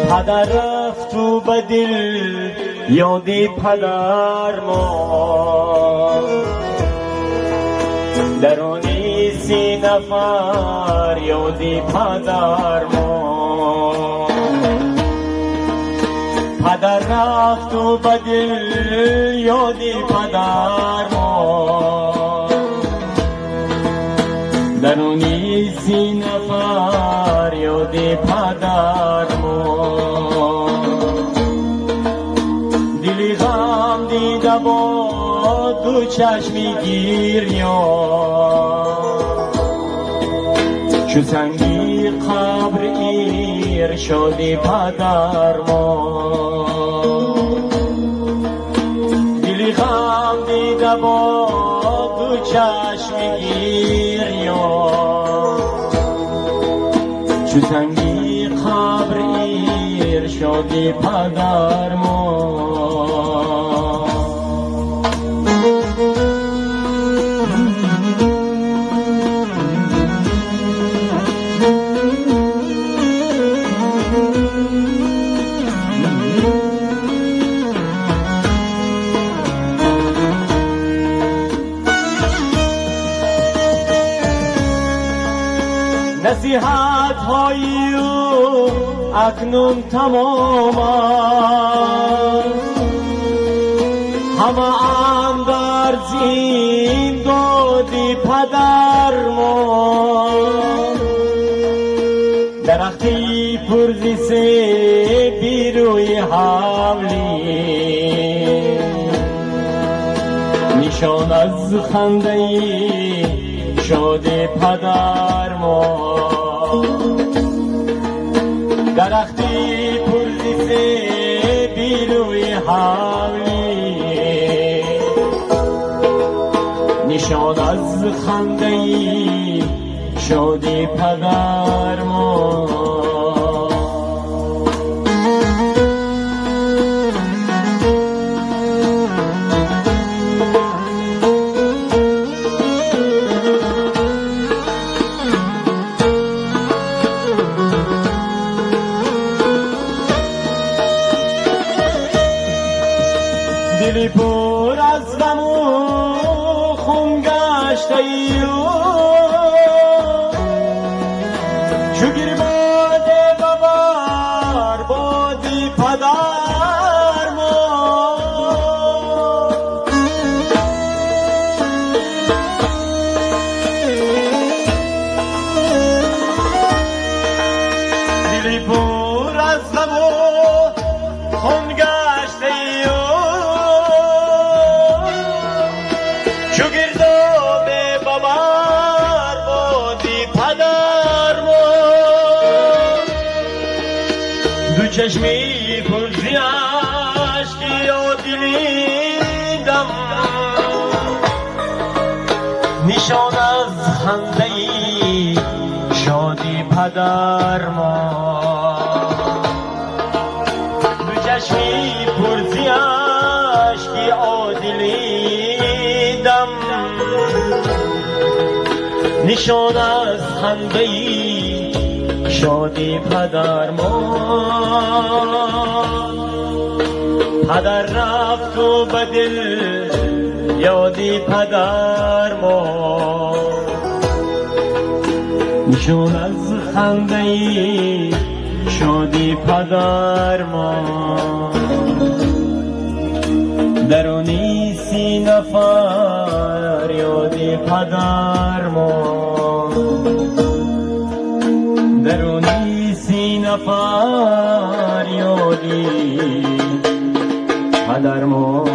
پدر رفت تو به دل یادی پدر ما درونی سی نفر یادی پدر ما پدر رفت تو به دل یادی پدر ما درونی سی نفر یادی پدر ما دلی غم دیده با دو چشمی گیریا چو سنگی قبر ایر شدی پدر ما دلی غم دیده با دو چشمی گیریا چو سنگی قبر ایر شدی پدر ما نصیحت هایی اکنون تمام همه هم در زین دادی پدر ما درختی پرزی سے بیروی حولی نشان از خنده شده پدر ما درختی پرزی سے بیروی حولی نشان از خنده شده پدر ما دلی پر از غم و خون گشته ایو چو گریبان ببر بادی پدر ما دلی پر از غم و خون گشته ایو چو گرداب ببر بادی پدر ما دو چشمی پرزی اشکی و دلیدم نشان از خنده شادی پدر ما دو چشمی پرزی اشکی و دلیدم نشان از خنده شادی پدر ما پدر رفت و به دل یادی پدر ما نشان از خنده شادی پدر ما درونی سی نفر یادی پدر ما درونی سی نفر یادی پدر ما